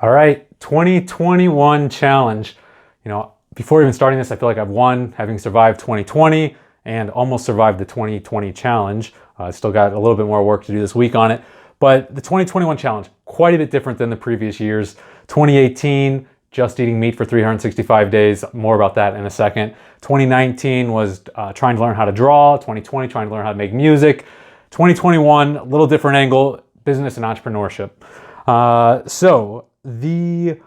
All right, 2021 challenge. Before even starting this, I feel like I've won, having survived 2020 and almost survived the 2020 challenge. Still got a little bit more work to do this week on it. But the 2021 challenge, quite a bit different than the previous years. 2018, just eating meat for 365 days. More about that in a second. 2019 was trying to learn how to draw. 2020, trying to learn how to make music. 2021, a little different angle, business and entrepreneurship. So the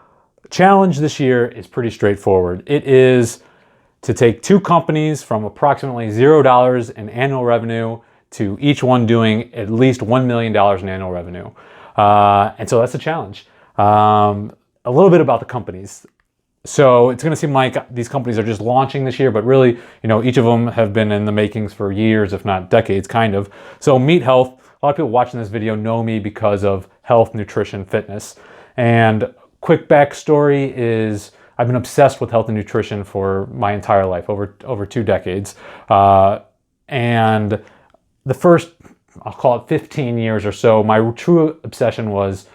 challenge this year is pretty straightforward. It is to take two companies from approximately $0 in annual revenue to each one doing at least $1 million in annual revenue. And so that's the challenge. A little bit about the companies. So it's going to seem like these companies are just launching this year, but really, each of them have been in the makings for years, if not decades, kind of. So Meat Health, a lot of people watching this video know me because of health, nutrition, fitness. And quick backstory is I've been obsessed with health and nutrition for my entire life, over 2 decades. And the first, I'll call it 15 years or so, my true obsession was,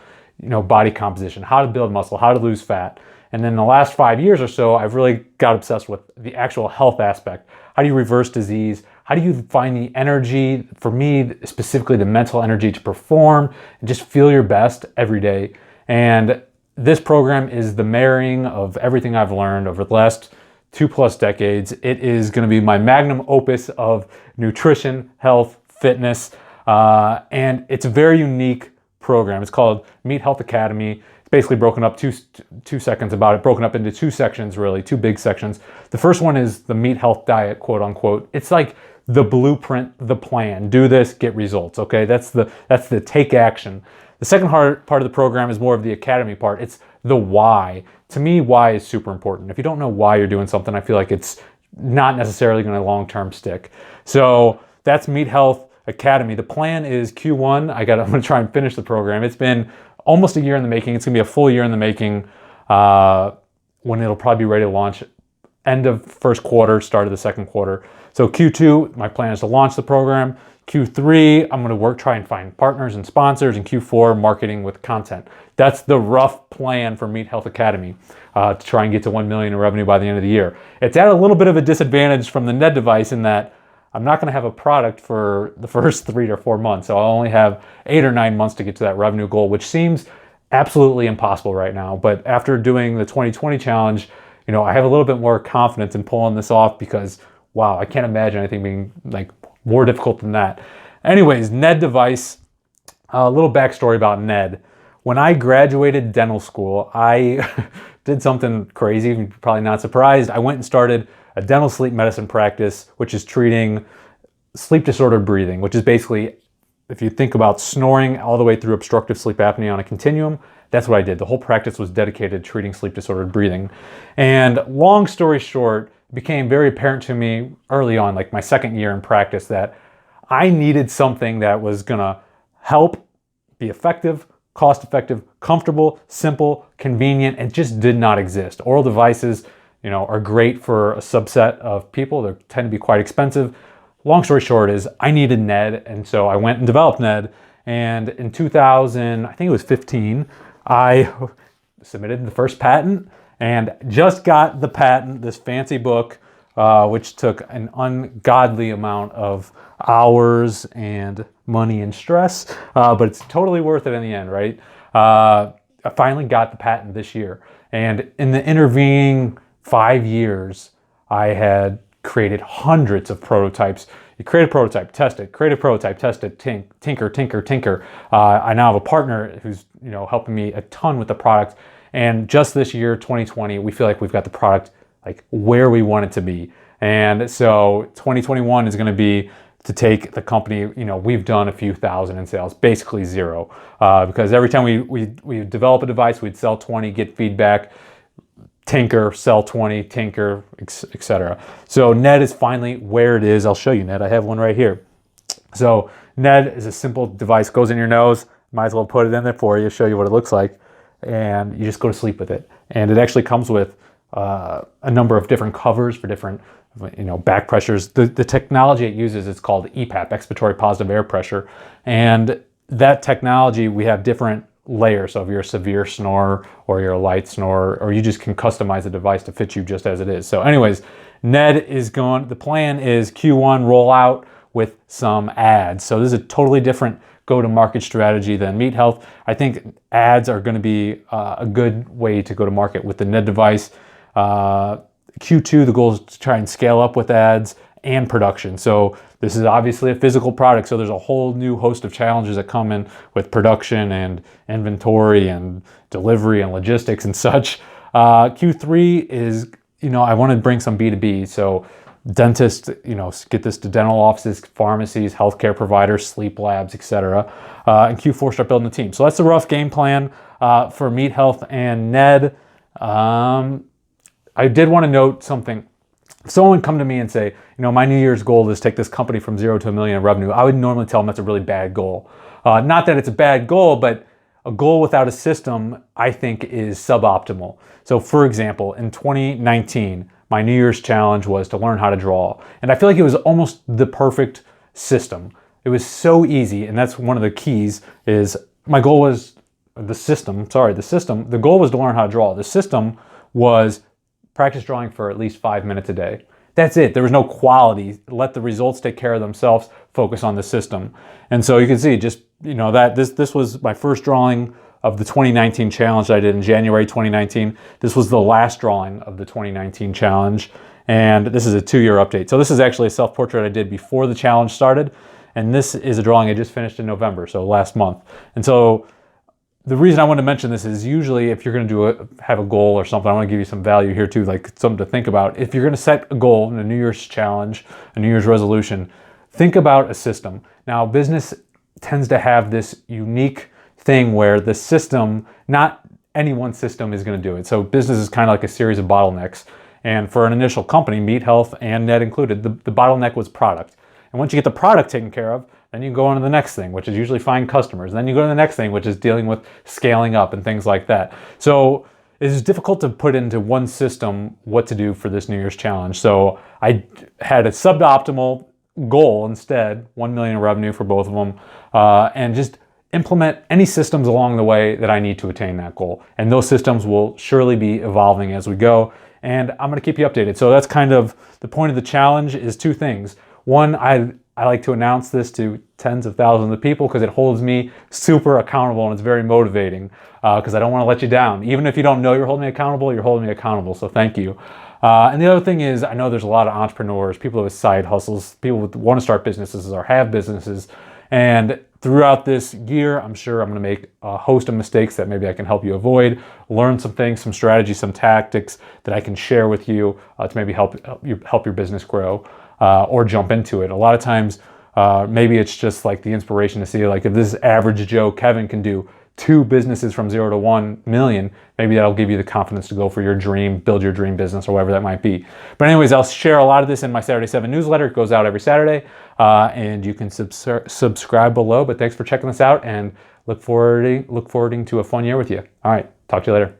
body composition, how to build muscle, how to lose fat. And then the last 5 years or so, I've really got obsessed with the actual health aspect. How do you reverse disease? How do you find the energy, for me, specifically the mental energy to perform and just feel your best every day? And this program is the marrying of everything I've learned over the last 2+ decades. It is going to be my magnum opus of nutrition, health, fitness, and it's a very unique program. It's called Meat Health Academy. It's basically broken up, two seconds about it, broken up into 2 sections, really, 2 big sections. The first one is the meat health diet, quote unquote. It's like the blueprint, the plan. Do this, get results. Okay, that's the take action. The second part of the program is more of the academy part. It's the why. To me, why is super important. If you don't know why you're doing something, I feel like it's not necessarily going to long-term stick. So that's Meat Health Academy. The plan is Q1. I'm going to try and finish the program. It's been almost a year in the making. It's going to be a full year in the making when it'll probably be ready to launch end of first quarter, start of the second quarter. So Q2, my plan is to launch the program. Q3, I'm going to try and find partners and sponsors. And Q4, marketing with content. That's the rough plan for Meat Health Academy to try and get to $1 million in revenue by the end of the year. It's at a little bit of a disadvantage from the Ned device in that I'm not going to have a product for the first 3 to 4 months. So I'll only have 8 or 9 months to get to that revenue goal, which seems absolutely impossible right now. But after doing the 2020 challenge, I have a little bit more confidence in pulling this off because, wow, I can't imagine anything being like more difficult than that. Anyways, Ned device, a little backstory about Ned. When I graduated dental school, I did something crazy, you're probably not surprised. I went and started a dental sleep medicine practice, which is treating sleep disordered breathing, which is basically, if you think about snoring all the way through obstructive sleep apnea on a continuum, that's what I did. The whole practice was dedicated to treating sleep disordered breathing. And long story short, it became very apparent to me early on, like my second year in practice, that I needed something that was gonna help, be effective, cost-effective, comfortable, simple, convenient, and just did not exist. Oral devices, are great for a subset of people. They tend to be quite expensive. Long story short is I needed Ned, and so I went and developed Ned. And in 2000, I think it was 15, I submitted the first patent and just got the patent, this fancy book, which took an ungodly amount of hours and money and stress, but it's totally worth it in the end, right? I finally got the patent this year. And in the intervening 5 years, I had created hundreds of prototypes. You create a prototype, test it, create a prototype, test it, tinker. I now have a partner who's helping me a ton with the product. And just this year, 2020, we feel like we've got the product like where we want it to be. And so 2021 is going to be to take the company, we've done a few thousand in sales, basically zero. Because every time we develop a device, we'd sell 20, get feedback, tinker, sell 20, tinker, etc. So Ned is finally where it is. I'll show you Ned. I have one right here. So Ned is a simple device, goes in your nose. Might as well put it in there for you, show you what it looks like. And you just go to sleep with it. And it actually comes with a number of different covers for different back pressures. The technology it uses is called EPAP, expiratory positive air pressure. And that technology, we have different layer. So if you're a severe snorer or you're a light snorer, or you just can customize the device to fit you just as it is. So anyways, Ned is going, the plan is Q1 roll out with some ads. So this is a totally different go-to-market strategy than Meat Health. I think ads are going to be a good way to go to market with the Ned device. Q2, the goal is to try and scale up with ads and production. So this is obviously a physical product, so there's a whole new host of challenges that come in with production and inventory and delivery and logistics and such. Q3 is, I want to bring some B2B. So dentists, get this to dental offices, pharmacies, healthcare providers, sleep labs, etc. And Q4, start building a team. So that's the rough game plan for Meat Health and Ned. I did want to note something. If someone come to me and say, my New Year's goal is to take this company from 0 to $1 million in revenue, I would normally tell them that's a really bad goal. Not that it's a bad goal, but a goal without a system, I think, is suboptimal. So for example, in 2019, my New Year's challenge was to learn how to draw. And I feel like it was almost the perfect system. It was so easy, and that's one of the keys is my goal was the goal was to learn how to draw. The system was practice drawing for at least 5 minutes a day. That's it. There was no quality. Let the results take care of themselves. Focus on the system. And so you can see just, that this was my first drawing of the 2019 challenge that I did in January 2019. This was the last drawing of the 2019 challenge. And this is a 2-year update. So this is actually a self-portrait I did before the challenge started. And this is a drawing I just finished in November, so last month. And so the reason I want to mention this is usually if you're going to have a goal or something, I want to give you some value here too, like something to think about. If you're going to set a goal in a New Year's challenge, a New Year's resolution, think about a system. Now, business tends to have this unique thing where the system, not any one system is going to do it. So business is kind of like a series of bottlenecks. And for an initial company, Meat Health and Ned included, the bottleneck was product. And once you get the product taken care of, then you can go on to the next thing, which is usually find customers. Then you go to the next thing, which is dealing with scaling up and things like that. So it is difficult to put into one system what to do for this New Year's challenge. So I had a suboptimal goal instead, 1 million in revenue for both of them, and just implement any systems along the way that I need to attain that goal. And those systems will surely be evolving as we go. And I'm going to keep you updated. So that's kind of the point of the challenge is 2 things. One, I like to announce this to tens of thousands of people because it holds me super accountable and it's very motivating because I don't want to let you down. Even if you don't know you're holding me accountable, you're holding me accountable. So thank you. And the other thing is, I know there's a lot of entrepreneurs, people with side hustles, people who want to start businesses or have businesses. And throughout this year, I'm sure I'm going to make a host of mistakes that maybe I can help you avoid, learn some things, some strategies, some tactics that I can share with you to maybe help your business grow or jump into it. A lot of times, maybe it's just like the inspiration to see like if this average Joe Kevin can do 2 businesses from 0 to 1 million, maybe that'll give you the confidence to go for your dream, build your dream business or whatever that might be. But anyways, I'll share a lot of this in my Saturday 7 newsletter. It goes out every Saturday and you can subscribe below. But thanks for checking this out and look forwarding to a fun year with you. All right, talk to you later.